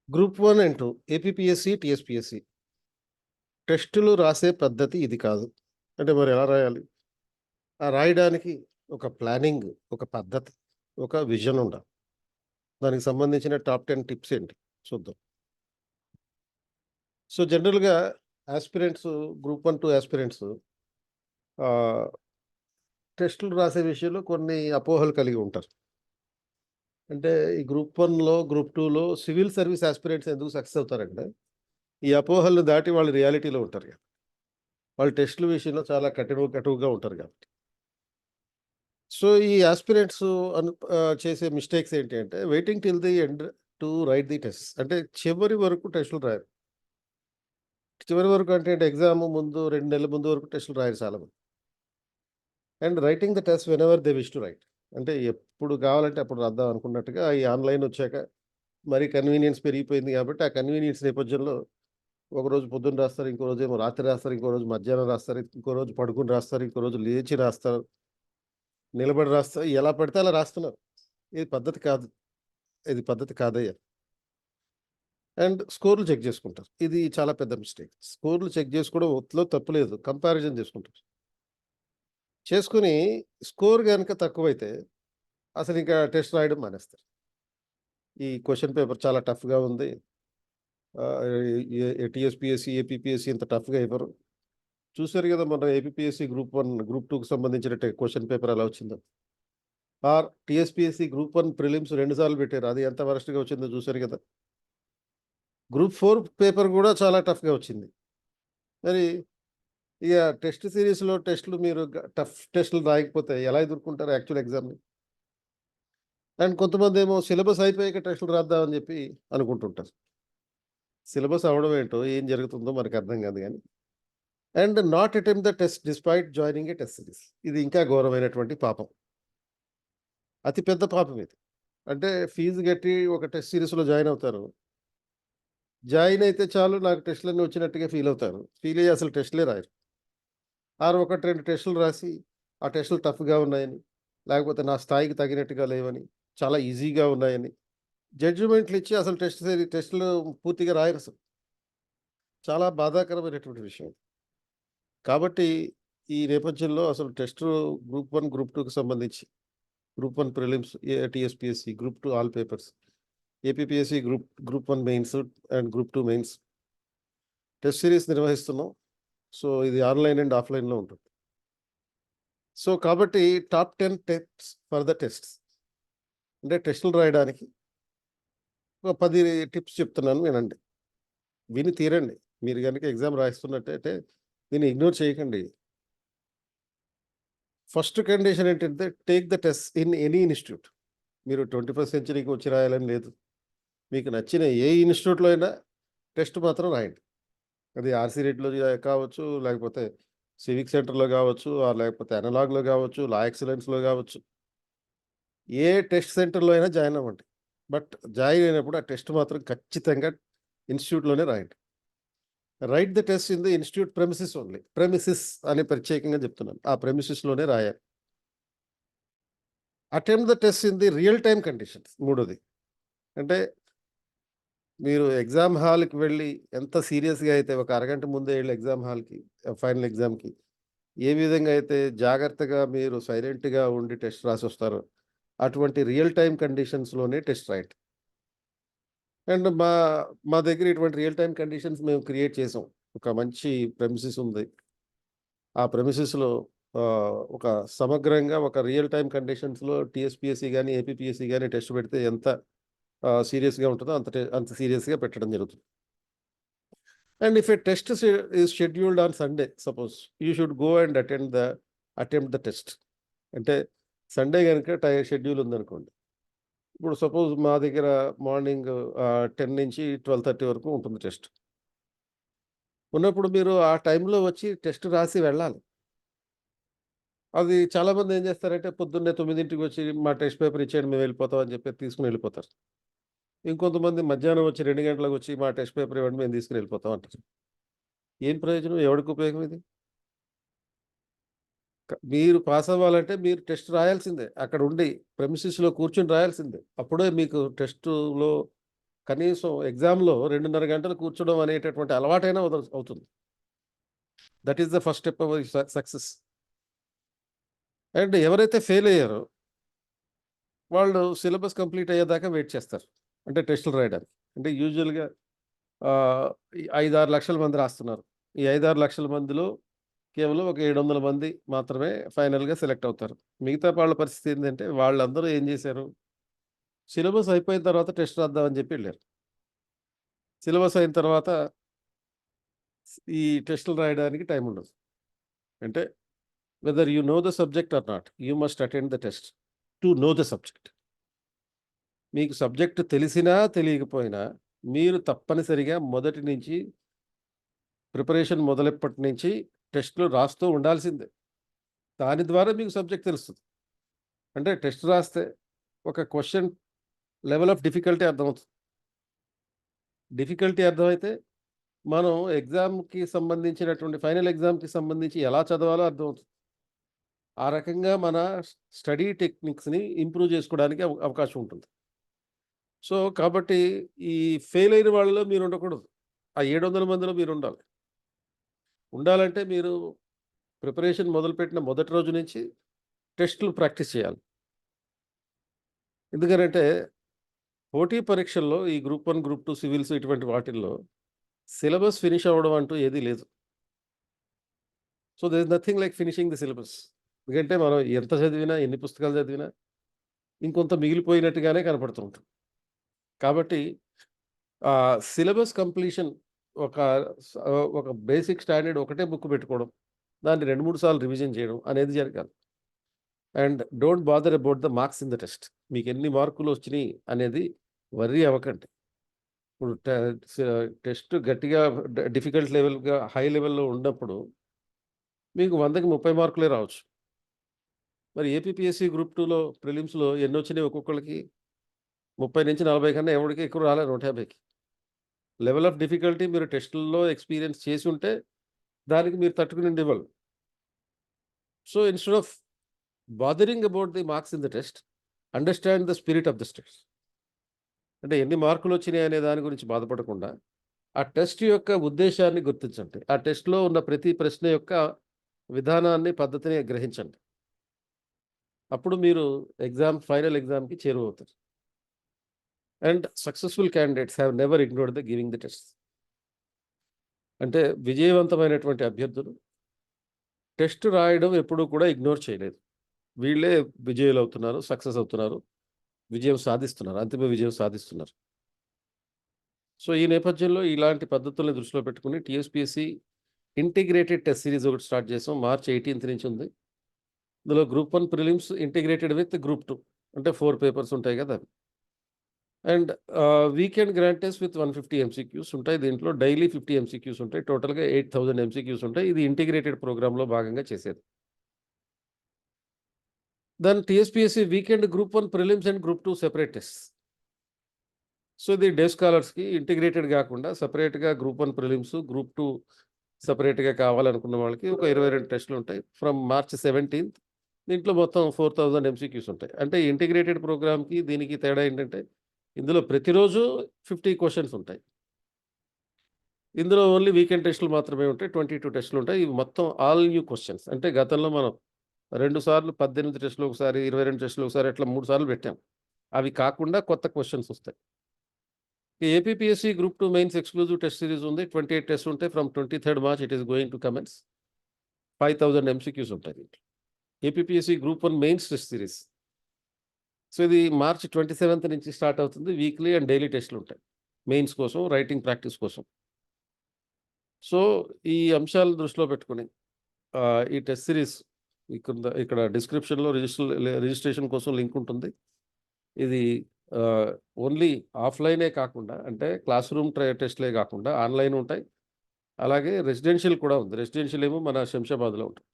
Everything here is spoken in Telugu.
గ్రూప్ 1 అండ్ 2 ఏపీపీఎస్సీ, టీఎస్పీఎస్సీ టెస్టులు రాసే పద్ధతి ఇది కాదు. అంటే మరి ఎలా రాయాలి? ఆ రాయడానికి ఒక ప్లానింగ్, ఒక పద్ధతి, ఒక విజన్ ఉండాలి. దానికి సంబంధించిన టాప్ 10 టిప్స్ ఏంటి చూద్దాం. సో, జనరల్‌గా యాస్పిరెంట్స్ గ్రూప్ 1, 2 యాస్పిరెంట్స్ ఆహ్, టెస్టులు రాసే విషయంలో కొన్ని అపోహలు కలిగి ఉంటారు. అంటే ఈ గ్రూప్ 1లో, గ్రూప్ 2లో సివిల్ సర్వీస్ యాస్పిరెంట్స్ ఎందుకు సక్సెస్ అవుతారంటే, ఈ అపోహలను దాటి వాళ్ళు రియాలిటీలో ఉంటారు గదా! వాళ్ళు టెస్టుల విషయంలో చాలా కటువుగా ఉంటారు కాబట్టి. సో, ఈ యాస్పిరెంట్స్ చేసే మిస్టేక్స్ ఏంటి అంటే, waiting till the end to right the test. అంటే చివరి వరకు టెస్టులు రాయరు. చివరి వరకు అంటే ఎగ్జామ్ ముందు 2 నెలల ముందు వరకు టెస్టులు రాయరు చాలామంది. And writing the test whenever they wish to right. అంటే ఎప్పుడు కావాలంటే అప్పుడు రాద్దాం అనుకున్నట్టుగా ఈ ఆన్‌లైన్ వచ్చాక మరీ కన్వీనియన్స్ పెరిగిపోయింది కాబట్టి, ఆ కన్వీనియన్స్ నేపథ్యంలో ఒకరోజు పొద్దున్న రాస్తారు, ఇంకో రోజేమో రాత్రి రాస్తారు, ఇంకో రోజు మధ్యాహ్నం రాస్తారు, ఇంకో రోజు పడుకొని రాస్తారు, ఇంకో రోజు లేచి రాస్తారు, నిలబడి రాస్తారు. ఎలా పడితే అలా రాస్తున్నారు. ఇది పద్ధతి కాదు. ఇది పద్ధతి కాదయ్యా! అండ్ స్కోర్‌లు చెక్ చేసుకుంటారు. ఇది చాలా పెద్ద మిస్టేక్. స్కోర్‌లు చెక్ చేసుకోవడంలో తప్పు లేదు. కంపారిజన్ చేసుకుంటారు. చేసుకొని స్కోర్ గనుక తక్కువైతే అసలింకా టెస్ట్ రాయడం మానేస్తారు. ఈ క్వెషన్ పేపర్ చాలా టఫ్‌గా ఉంది. ఆహ్, టీఎస్‌పీఎస్సీ, ఏపీపీఎస్సీ ఇంత టఫ్‌గా ఇవ్వరు. చూసారు గదా! మొన్న ఏపీపీఎస్సీ గ్రూప్ 1, గ్రూప్ 2కి సంబంధించిన క్వెషన్ పేపర్ ఎలా వచ్చిందో. టీఎస్‌పీఎస్సీ గ్రూప్ 1 ప్రిలిమ్స్ 2 సార్లు పెట్టారు. అది ఎంత వరస్ట్‌గా వచ్చిందో చూసారు గదా! గ్రూప్ 4 పేపర్ గూడా చాలా టఫ్‌గా వచ్చింది. మరి ఇగ టెస్ట్ సీరీస్‌లో టెస్ట్‌లు మీరు టఫ్ టెస్ట్‌లు రాయకపోతే ఎలా ఎదుర్కుంటారు యాక్చువల్ ఎగ్జామ్‌ని? అండ్ కొంతమందేమో సిలబస్ అయిపోయాక టెస్ట్‌లు రాద్దామని జెప్పి అనుకుంటుంటారు. సిలబస్ అవ్వడం ఏంటో, ఏం జరుగుతుందో మనకర్థం గాదు గానీ. And not attempt the test despite joining a test series. ఇది ఇంకా ఘోరమైనటువంటి పాపం. అతి పెద్ద పాపం ఇది. అంటే ఫీజు గట్టి ఒక టెస్ట్ సీరీస్‌లో జాయిన్ అవుతారు. జాయిన్ అయితే చాలు నాకు టెస్ట్‌లన్నీ వచ్చినట్టుగా ఫీల్ అవుతారు. ఫీల్ అయ్యి అసలు టెస్ట్‌లే రాయరు. ఆరు 1, 2 టెస్టులు రాసి, ఆ టెస్టులు టఫ్‌గా ఉన్నాయని, లేకపోతే నా స్థాయికి తగినట్టుగా లేవని, చాలా ఈజీగా ఉన్నాయని, జడ్జిమెంట్‌లిచ్చి అసలు టెస్టులు పూర్తిగా రాయరసలు. చాలా బాధాకరమైనటువంటి విషయం. కాబట్టి ఈ నేపథ్యంలో అసలు గ్రూప్ 1, గ్రూప్ 2కి సంబంధించి group 1 prelims, TSPSC, group 2 all papers, APPSC group 1 mains and group 2 mains test series నిర్వహిస్తున్నాం. సో, ఇది ఆన్‌లైన్ అండ్ ఆఫ్‌లైన్‌లో ఉంటుంది. సో, కాబట్టి top 10 tips for the tests. అంటే టెస్టులు రాయడానికి ఒక 10 టిప్స్ చెప్తున్నాను వినండి. విని తీరండి. మీరు గనుక ఎగ్జామ్ రాయిస్తున్నట్టయితే దీన్ని ఇగ్నోర్ చేయకండి. ఫస్ట్ కండిషన్ ఏంటంటే take the test in any institute. మీరు 21st సెంచరీకి వచ్చి రాయాలని లేదు. మీకు నచ్చిన ఏ ఇన్‌స్టిట్యూట్‌లో అయినా టెస్ట్ మాత్రం రాయండి. అది ఆర్‌సీ రెడ్డిలో కావచ్చు, లేకపోతే సివిక్ సెంటర్‌లో గావచ్చు, లేకపోతే అనలాగ్‌లో గావచ్చు, లా ఎక్సలెన్స్‌లో గావచ్చు. ఏ టెస్ట్ సెంటర్‌లో అయినా జాయిన్ అవ్వండి. బట్ జాయిన్ అయినప్పుడు ఆ టెస్ట్ మాత్రం ఖచ్చితంగా ఇన్‌స్టిట్యూట్‌లోనే రాయండి. Right the test in the institute premises only. Premises అని ప్రత్యేకంగా చెప్తున్నాను. ఆ ప్రెమిసెస్‌లోనే రాయాలి. Attempt the test in the real time conditions మూడోది. అంటే మీరు ఎగ్జామ్ హాల్‌కి వెళ్లి ఎంత సీరియస్‌గా అయితే ఒక అరగంట ముందే ఎళ్లి ఎగ్జామ్ హాల్‌కి ఫైనల్ ఎగ్జామ్‌కి ఏ విధంగా అయితే జాగ్రత్తగా మీరు సైలెంట్‌గా ఉండి టెస్ట్ రాసొస్తారో, అటువంటి రియల్ టైమ్ కండిషన్స్‌లోనే టెస్ట్ రాయండి. అండ్ మా దగ్గర ఇటువంటి రియల్ టైమ్ కండిషన్స్ మేము క్రియేట్ చేసాం. ఒక మంచి ప్రెమిసెస్ ఉంది. ఆ ప్రెమిసెస్‌లో ఒక సమగ్రంగా ఒక రియల్ టైమ్ కండిషన్స్‌లో టీఎస్‌పీఎస్సీ గాని, ఏపీపీఎస్సీ గాని టెస్ట్ పెడితే ఎంత సీరియస్‌గా ఉంటదో అంత సీరియస్‌గా పెట్టడం జరుగుతుంది. And if a test is scheduled on Sunday suppose you should go and attempt the test. అంటే సండే గనుక షెడ్యూల్ ఉందనుకోండి. ఇప్పుడు సపోజ్ మా దగ్గర మార్నింగ్ 10 నుంచి 12:30 వరకు ఉంటుంది టెస్ట్. ఉన్నప్పుడు మీరు ఆ టైంలో వచ్చి టెస్ట్ రాసి వెళ్ళాలి. అది చాలామంది ఏం చేస్తారంటే పొద్దున్నే 9కి వచ్చి మా టెస్ట్ పేపర్ ఇచ్చేయండి మేము వెళ్ళిపోతాం అని చెప్పి తీసుకొని వెళ్ళిపోతారు. ఇంకొంతమంది మధ్యాహ్నం వచ్చి 2 గంటలకు వచ్చి మా టెస్ట్ పేపర్ ఇవ్వండి మేము తీసుకొని వెళ్ళిపోతాం అంటారు. ఏం ప్రయోజనం? ఎవడికి ఉపయోగం ఇది? మీరు పాస్ అవ్వాలంటే మీరు టెస్ట్ రాయాల్సిందే. అక్కడ ఉండి ప్రెమిసెస్‌లో కూర్చొని రాయాల్సిందే. అప్పుడే మీకు టెస్ట్‌లో కనీసం ఎగ్జామ్‌లో 2:30 గంటలు కూర్చోవడం అనేటటువంటి అలవాటైనా అవుతుంది. That is the first step of success. And ఎవరైతే ఫెయిల్ అయ్యారో వాళ్ళు సిలబస్ కంప్లీట్ అయ్యేదాకా వెయిట్ చేస్తారు. అంటే టెస్టులు రాయడానికి. అంటే యూజువల్‌గా ఈ 5, 6 లక్షల మంది రాస్తున్నారు. ఈ 5, 6 లక్షల మందిలో కేవలం ఒక 700 మంది మాత్రమే ఫైనల్‌గా సెలెక్ట్ అవుతారు. మిగతా వాళ్ళ పరిస్థితి ఏందంటే వాళ్ళందరూ ఏం చేశారు? సిలబస్ అయిపోయిన తర్వాత టెస్ట్ రాద్దాం అని చెప్పి ఎళ్లారు. సిలబస్ అయిన తర్వాత ఈ టెస్టులు రాయడానికి టైం ఉండదు. అంటే whether you know the subject or not, you must attend the test to know the subject. మీకు సబ్జెక్ట్ తెలిసినా, తెలియకపోయినా మీరు తప్పనిసరిగా మొదటి నుంచి ప్రిపరేషన్ మొదలెప్పటి నుంచి టెస్ట్‌లు రాస్తూ ఉండాల్సిందే. దాని ద్వారా మీకు సబ్జెక్ట్ తెలుస్తది. అంటే టెస్ట్ రాస్తే ఒక క్వెషన్ లెవెల్ ఆఫ్ డిఫికల్టీ అర్థమవుతుంది. డిఫికల్టీ అర్థమైతే మనం ఎగ్జామ్‌కి సంబంధించినటువంటి ఫైనల్ ఎగ్జామ్‌కి సంబంధించి ఎలా చదవాలో అర్థమవుతుంది. ఆ రకంగా మన స్టడీ టెక్నిక్స్‌ని ఇంప్రూవ్ చేసుకోవడానికి అవకాశం ఉంటుంది. సో, కాబట్టి ఈ ఫెయిల్ అయిన వాళ్ళలో మీరు ఉండకూడదు. ఆ 700 మందిలో మీరుండాలి. ఉండాలంటే మీరు ప్రిపరేషన్ మొదలుపెట్టిన మొదటి రోజు నుంచి టెస్ట్‌లు ప్రాక్టీస్ చేయాలి. ఎందుకనంటే పోటీ పరీక్షల్లో ఈ గ్రూప్ 1, గ్రూప్ 2 సివిల్స్ ఇటువంటి వాటిల్లో సిలబస్ ఫినిష్ అవ్వడం అంటూ ఏదీ లేదు. So, there is nothing like finishing the syllabus. ఎందుకంటే మనం ఎంత చదివినా, ఎన్ని పుస్తకాలు చదివినా ఇంకొంత మిగిలిపోయినట్టుగానే కనపడుతూ ఉంటుంది. కాబట్టి సిలబస్ కంప్లీషన్ ఒక ఒక బేసిక్ స్టాండర్డ్ ఒకటే బుక్ పెట్టుకోవడం. దాన్ని 2, 3 సార్లు రివిజన్ చేయడం అనేది జరగాలి. And don't bother about the marks in the test. మీకెన్ని మార్కులొచ్చినియి అనేది వర్రీ అవ్వకండి. ఇప్పుడు టెస్ట్ గట్టిగా డిఫికల్ట్ లెవెల్‌గా హై లెవెల్‌లో ఉన్నప్పుడు మీకు 100కి 30 మార్కులే రావచ్చు. మరి ఏపీపీఎస్సీ గ్రూప్ 2లో ప్రిలిమ్స్‌లో ఎన్నొచ్చినాయి ఒక్కొక్కళ్ళకి? 30-40 కన్నా ఎవడికి ఎక్కువ రాలే 150కి. లెవెల్ ఆఫ్ డిఫికల్టీ మీరు టెస్ట్‌ల్లో ఎక్స్‌పీరియన్స్ చేసుంటే దానికి మీరు తట్టుకునిండివ్వాలి. So, instead of bothering about the marks in the test, understand the spirit of the test. అంటే ఎన్ని మార్కులొచ్చినాయి అనే దాని గురించి బాధపడకుండా, ఆ టెస్ట్ యొక్క ఉద్దేశ్యాన్ని గుర్తించండి. ఆ టెస్ట్‌లో ఉన్న ప్రతి ప్రశ్న యొక్క విధానాన్ని, పద్ధతిని గ్రహించండి. అప్పుడు మీరు ఫైనల్ ఎగ్జామ్‌కి చేరువవుతారు. And successful candidates have never ignored the giving the test. అంటే విజయవంతమైనటువంటి అభ్యర్థులు టెస్ట్ రాయడం ఎప్పుడూ కూడా ఇగ్నోర్ చేయలేదు. వీళ్ళే విజయులవుతున్నారు, సక్సెస్ అవుతున్నారు, విజయం సాధిస్తున్నారు, అంతిమ విజయం సాధిస్తున్నారు. సో, ఈ నేపథ్యంలో ఇలాంటి పద్ధతుల్ని దృష్టిలో పెట్టుకొని టీఎస్‌పీఎస్సీ ఇంటిగ్రేటెడ్ టెస్ట్ సీరీస్ ఒకటి స్టార్ట్ చేసాం. మార్చ్ 18థ్ నుంచి ఉంది. ఇందులో group 1 prelims integrated with group 2 అంటే 4 పేపర్స్ ఉంటాయి కదా! And weekend grand test with 150 MCQs ఉంటాయి. దీంట్లో డైలీ 50 ఎంసీక్యూస్ ఉంటాయి. టోటల్‌గా 8000 ఎంసీక్యూస్ ఉంటాయి. ఇది ఇంటిగ్రేటెడ్ ప్రోగ్రామ్‌లో భాగంగా చేసేది. Then TSPSC weekend group 1 prelims and group 2 separate tests. So, ఇది డే స్కాలర్స్‌కి ఇంటిగ్రేటెడ్ గాకుండా సెపరేట్‌గా గ్రూప్ 1 ప్రిలిమ్స్, గ్రూప్ 2 సెపరేట్‌గా కావాలనుకున్న వాళ్ళకి ఒక 22 టెస్ట్‌లుంటాయి. ఫ్రమ్ మార్చ్ 17థ్ దీంట్లో మొత్తం 4000 ఎంసీక్యూస్ ఉంటాయి. అంటే ఇంటిగ్రేటెడ్ ప్రోగ్రామ్‌కి దీనికి తేడా ఏంటంటే, ఇందులో ప్రతిరోజు 50 క్వెషన్స్ ఉంటాయి. ఇందులో ఓన్లీ వీకెండ్ టెస్ట్‌లు మాత్రమే ఉంటాయి. 22 టెస్ట్‌లుంటాయి. ఇవి మొత్తం ఆల్ న్యూ క్వెషన్స్. అంటే గతంలో మనం 2 సార్లు 18 టెస్ట్‌లు ఒకసారి, 22 టెస్ట్‌లు ఒకసారి అట్లా 3 సార్లు పెట్టాం. అవి కాకుండా కొత్త క్వెషన్స్ ఒస్తాయి. APPSC group 2 mains exclusive test series ఉంది. 28 టెస్ట్స్ ఉంటాయి. From 23 March it is going to commence. 5000 MCQs ఉంటాయి దీంట్లో. APPSC group 1 mains test series. So, ఇది మార్చ్ 27థ్ నుంచి స్టార్ట్ అవుతుంది. వీక్లీ అండ్ డైలీ టెస్ట్‌లుంటాయి. మెయిన్స్ కోసం, రైటింగ్ ప్రాక్టీస్ కోసం. సో, ఈ అంశాలను దృష్టిలో పెట్టుకొని ఈ టెస్ట్ సీరీస్ ఇక్కడ డిస్క్రిప్షన్‌లో రిజిస్ట్రేషన్ కోసం లింక్ ఉంటుంది. ఇది ఆహ్, ఓన్లీ ఆఫ్‌లైనే కాకుండా అంటే క్లాస్ రూమ్ టెస్ట్‌లే కాకుండా ఆన్‌లైన్ ఉంటాయి. అలాగే రెసిడెన్షియల్ కూడా ఉంది. రెసిడెన్షియల్ ఏమో మన శంషాబాద్‌లో ఉంటుంది.